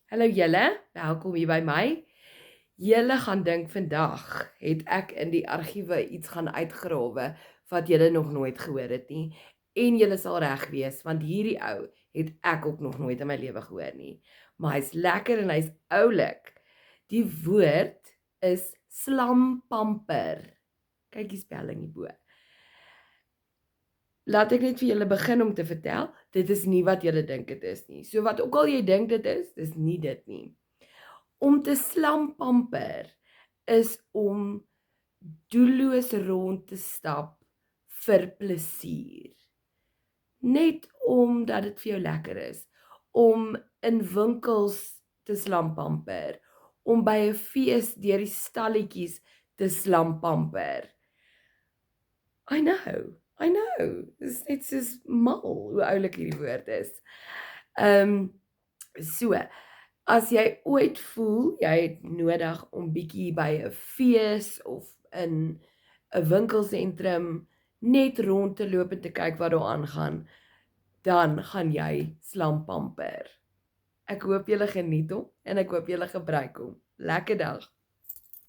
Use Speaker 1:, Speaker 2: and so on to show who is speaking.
Speaker 1: Hallo julle, welkom hier by my. Julle gaan dink vandag het ek in die argiewe iets gaan uitgrawe wat julle nog nooit gehoor het nie. En julle sal reg wees want hierdie ou het ek ook nog nooit in my lewe gehoor nie. Maar hy's lekker en hy's oulik. Die woord is slampamper. Kyk die spelling hierbo. Laat ek net vir julle begin om te vertel, dit is nie wat julle dink dit is nie. So wat ook al jy dink dit is, dis nie dit nie. Om te slampamper is om doelloos rond te stap vir plesier. Net omdat dit vir jou lekker is, om in winkels te slampamper, om by 'n fees deur die stalletjies te slampamper. I know, dis net soos mal hoe oulik hierdie woord is. So, as jy ooit voel, jy het nodig om bietjie by 'n fees of in 'n winkelsentrum net rond te loop en te kyk wat daar aangaan, dan gaan jy slampamper. Ek hoop julle geniet hom en ek hoop julle gebruik hom. Lekker dag.